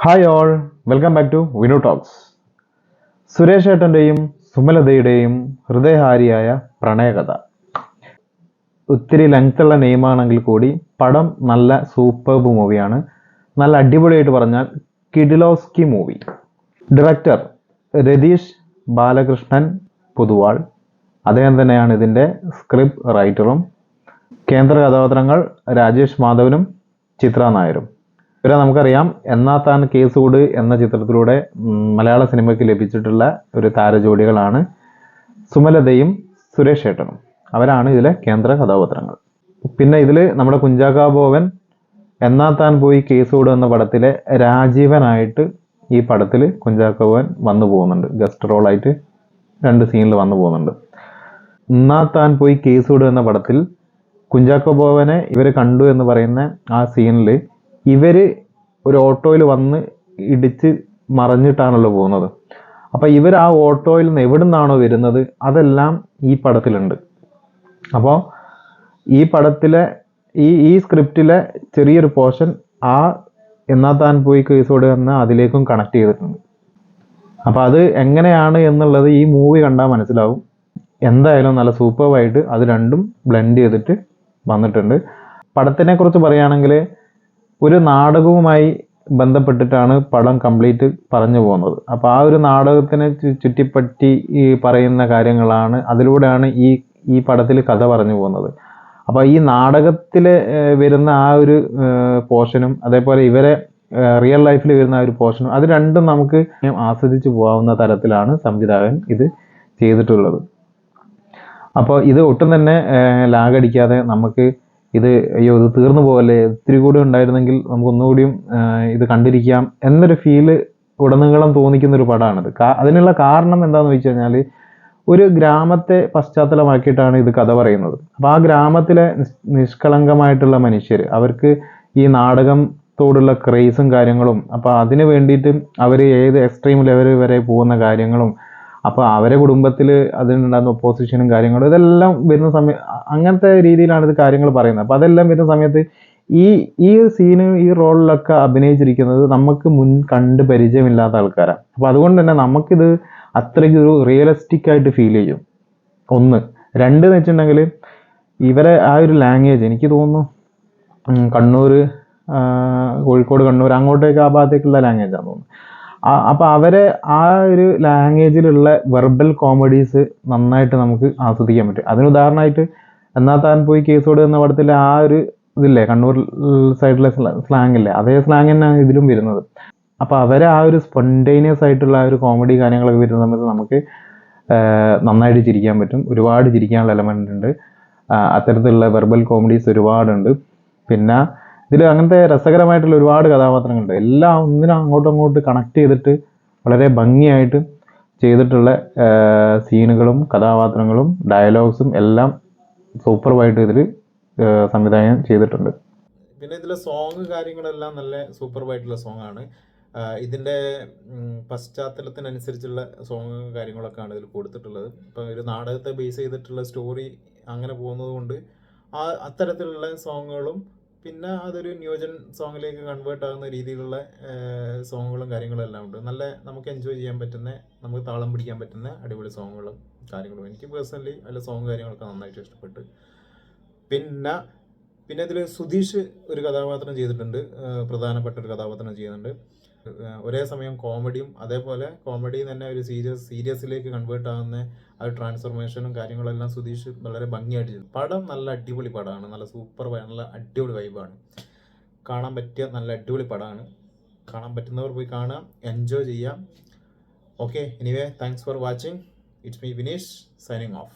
Hi all, welcome back to Vinu talks. Suresh ഏട്ടൻ്റെയും സുമലതയുടെയും ഹൃദയഹാരിയായ പ്രണയകഥ. ഒത്തിരി ലെങ്ത്തുള്ള നെയിമാണെങ്കിൽ കൂടി പടം നല്ല സൂപ്പർബ് മൂവിയാണ്. നല്ല അടിപൊളിയായിട്ട് പറഞ്ഞാൽ കിഡിലോസ്കി മൂവി. ഡയറക്ടർ രതീഷ് ബാലകൃഷ്ണൻ പൊതുവാൾ, അദ്ദേഹം തന്നെയാണ് ഇതിൻ്റെ സ്ക്രിപ്റ്റ് റൈറ്ററും. കേന്ദ്ര കഥാപാത്രങ്ങൾ രാജേഷ് മാധവനും ചിത്ര നായരും. ഇവരെ നമുക്കറിയാം, എന്നാ താൻ കേസോട് എന്ന ചിത്രത്തിലൂടെ മലയാള സിനിമയ്ക്ക് ലഭിച്ചിട്ടുള്ള ഒരു താരജോഡികളാണ് സുമലതയും സുരേഷ് ഏട്ടനും. അവരാണ് ഇതിലെ കേന്ദ്ര കഥാപാത്രങ്ങൾ. പിന്നെ ഇതിൽ നമ്മുടെ കുഞ്ചാക്കോ ബോബൻ എന്നാ താൻ പോയി കേസോട് എന്ന പടത്തിലെ രാജീവനായിട്ട് ഈ പടത്തിൽ കുഞ്ചാക്കോ ബോബൻ വന്നു പോകുന്നുണ്ട്. ഗസ്റ്റ് റോളായിട്ട് 2 സീനിൽ വന്നു പോകുന്നുണ്ട്. എന്നാ താൻ പോയി കേസോട് എന്ന പടത്തിൽ കുഞ്ചാക്കോ ബോബനെ ഇവർ കണ്ടു എന്ന് പറയുന്ന ആ സീനിൽ ഇവര് ഒരു ഓട്ടോയിൽ വന്ന് ഇടിച്ച് മറിഞ്ഞിട്ടാണല്ലോ പോകുന്നത്. അപ്പോൾ ഇവർ ആ ഓട്ടോയിൽ നിന്ന് എവിടെ നിന്നാണോ വരുന്നത് അതെല്ലാം ഈ പടത്തിലുണ്ട്. അപ്പോൾ ഈ പടത്തിലെ ഈ സ്ക്രിപ്റ്റിലെ ചെറിയൊരു പോർഷൻ ആ എന്നാ താൻ പോയി കേസോട് എന്ന അതിലേക്കും കണക്ട് ചെയ്തിട്ടുണ്ട്. അപ്പോൾ അത് എങ്ങനെയാണ് എന്നുള്ളത് ഈ മൂവി കണ്ടാൽ മനസ്സിലാവും. എന്തായാലും നല്ല സൂപ്പർവായിട്ട് അത് രണ്ടും ബ്ലെൻഡ് ചെയ്തിട്ട് വന്നിട്ടുണ്ട്. പടത്തിനെ കുറിച്ച് പറയുകയാണെങ്കിൽ ഒരു നാടകവുമായി ബന്ധപ്പെട്ടിട്ടാണ് പടം കംപ്ലീറ്റ് പറഞ്ഞു പോകുന്നത്. അപ്പോൾ ആ ഒരു നാടകത്തിനെ ചുറ്റിപ്പറ്റി ഈ പറയുന്ന കാര്യങ്ങളാണ്, അതിലൂടെയാണ് ഈ പടത്തിൽ കഥ പറഞ്ഞു പോകുന്നത്. അപ്പോൾ ഈ നാടകത്തിൽ വരുന്ന ആ ഒരു പോർഷനും അതേപോലെ ഇവരെ റിയൽ ലൈഫിൽ വരുന്ന ആ ഒരു പോർഷനും, അത് രണ്ടും നമുക്ക് ആസ്വദിച്ച് പോകാവുന്ന തരത്തിലാണ് സംവിധായകൻ ഇത് ചെയ്തിട്ടുള്ളത്. അപ്പോൾ ഇത് ഒട്ടും തന്നെ ലാഗടിക്കാതെ നമുക്ക് ഇത് തീർന്നു പോകല്ലേ, ഇത്തിരി കൂടി ഉണ്ടായിരുന്നെങ്കിൽ നമുക്ക് ഒന്നുകൂടിയും ഇത് കണ്ടിരിക്കാം എന്നൊരു ഫീല് ഉടനീളം തോന്നിക്കുന്നൊരു പടമാണിത്. അതിനുള്ള കാരണം എന്താണെന്ന് വെച്ച് കഴിഞ്ഞാൽ, ഒരു ഗ്രാമത്തെ പശ്ചാത്തലമാക്കിയിട്ടാണ് ഇത് കഥ പറയുന്നത്. അപ്പോൾ ആ ഗ്രാമത്തിലെ നിഷ്കളങ്കമായിട്ടുള്ള മനുഷ്യർ, അവർക്ക് ഈ നാടകത്തോടുള്ള ക്രേസും കാര്യങ്ങളും, അപ്പോൾ അതിന് വേണ്ടിയിട്ട് അവർ ഏത് എക്സ്ട്രീം ലെവൽ വരെ പോകുന്ന കാര്യങ്ങളും, അപ്പോൾ അവരെ കുടുംബത്തിൽ അതിനുണ്ടാകുന്ന ഒപ്പോസിഷനും കാര്യങ്ങളും ഇതെല്ലാം വരുന്ന അങ്ങനത്തെ രീതിയിലാണ് ഇത് കാര്യങ്ങൾ പറയുന്നത്. അപ്പോൾ അതെല്ലാം വരുന്ന സമയത്ത് ഈ സീന് ഈ റോളിലൊക്കെ അഭിനയിച്ചിരിക്കുന്നത് നമുക്ക് കണ്ട് പരിചയമില്ലാത്ത ആൾക്കാരാണ്. അപ്പോൾ അതുകൊണ്ട് തന്നെ നമുക്കിത് അത്രയ്ക്ക് ഒരു റിയലിസ്റ്റിക് ആയിട്ട് ഫീൽ ചെയ്യും. 1. 2 എന്ന് വെച്ചിട്ടുണ്ടെങ്കിൽ ഇവരെ ആ ഒരു ലാംഗ്വേജ് എനിക്ക് തോന്നുന്നു കണ്ണൂർ, കോഴിക്കോട്, കണ്ണൂർ അങ്ങോട്ടേക്ക് ആ ഭാഗത്തേക്കുള്ള ലാംഗ്വേജാണെന്ന് തോന്നുന്നു. അപ്പോൾ അവരെ ആ ഒരു ലാംഗ്വേജിലുള്ള വെർബൽ കോമഡീസ് നന്നായിട്ട് നമുക്ക് ആസ്വദിക്കാൻ പറ്റും. അതിന് ഉദാഹരണമായിട്ട് എന്നാ താൻ പോയി കേസോട് എന്ന പടത്തിലെ ആ ഒരു ഇതില്ലേ, കണ്ണൂർ സൈഡിലെ സ്ലാങ് ഇല്ലേ, അതേ സ്ലാങ് തന്നെയാണ് ഇതിലും വരുന്നത്. അപ്പോൾ അവരെ ആ ഒരു സ്പോണ്ടേനിയസ് ആയിട്ടുള്ള ആ ഒരു കോമഡി കാര്യങ്ങളൊക്കെ വരുന്ന സമയത്ത് നമുക്ക് നന്നായിട്ട് ചിരിക്കാൻ പറ്റും. ഒരുപാട് ചിരിക്കാനുള്ള എലമെൻ്റ് ഉണ്ട്. അത്തരത്തിലുള്ള വെർബൽ കോമഡീസ് ഒരുപാടുണ്ട്. പിന്നെ ഇതിൽ അങ്ങനത്തെ രസകരമായിട്ടുള്ള ഒരുപാട് കഥാപാത്രങ്ങളുണ്ട്. എല്ലാം ഒന്നിനും അങ്ങോട്ട് കണക്ട് ചെയ്തിട്ട് വളരെ ഭംഗിയായിട്ട് ചെയ്തിട്ടുള്ള സീനുകളും കഥാപാത്രങ്ങളും ഡയലോഗ്സും എല്ലാം സൂപ്പർവായിട്ട് ഇതിൽ സംവിധാനം ചെയ്തിട്ടുണ്ട്. പിന്നെ ഇതിലെ സോങ് കാര്യങ്ങളെല്ലാം നല്ല സൂപ്പർവായിട്ടുള്ള സോങ്ങാണ്. ഇതിൻ്റെ പശ്ചാത്തലത്തിനനുസരിച്ചുള്ള സോങ് കാര്യങ്ങളൊക്കെയാണ് ഇതിൽ കൊടുത്തിട്ടുള്ളത്. ഇപ്പം ഒരു നാടകത്തെ ബേസ് ചെയ്തിട്ടുള്ള സ്റ്റോറി അങ്ങനെ പോകുന്നത് കൊണ്ട് അത്തരത്തിലുള്ള സോങ്ങുകളും, പിന്നെ അതൊരു ന്യൂജൻ സോങ്ങിലേക്ക് കൺവേർട്ട് ആകുന്ന രീതിയിലുള്ള സോങ്ങുകളും കാര്യങ്ങളും എല്ലാം ഉണ്ട്. നല്ല നമുക്ക് എൻജോയ് ചെയ്യാൻ പറ്റുന്ന, നമുക്ക് താളം പിടിക്കാൻ പറ്റുന്ന അടിപൊളി സോങ്ങുകളും കാര്യങ്ങളും. എനിക്ക് പേഴ്സണലി അതിലെ സോങ് കാര്യങ്ങളൊക്കെ നന്നായിട്ട് ഇഷ്ടപ്പെട്ടു. പിന്നെ ഇതിൽ സുധീഷ് ഒരു കഥാപാത്രം ചെയ്തിട്ടുണ്ട്, പ്രധാനപ്പെട്ട ഒരു കഥാപാത്രം ചെയ്യുന്നുണ്ട്. ഒരേ സമയം കോമഡിയും അതേപോലെ കോമഡിയിൽ തന്നെ ഒരു സീരിയസിലേക്ക് കൺവേർട്ട് ആകുന്ന ആ ഒരു ട്രാൻസ്ഫോർമേഷനും കാര്യങ്ങളെല്ലാം സുധീഷ് വളരെ ഭംഗിയായിട്ട് ചെയ്തു. പടം നല്ല അടിപൊളി പടമാണ്, നല്ല സൂപ്പർ, നല്ല അടിപൊളി വൈബാണ്. കാണാൻ പറ്റിയ നല്ല അടിപൊളി പടമാണ്. കാണാൻ പറ്റുന്നവർ പോയി കാണാം, എൻജോയ് ചെയ്യാം. Okay, anyway thanks for watching. It's me Vineesh signing off.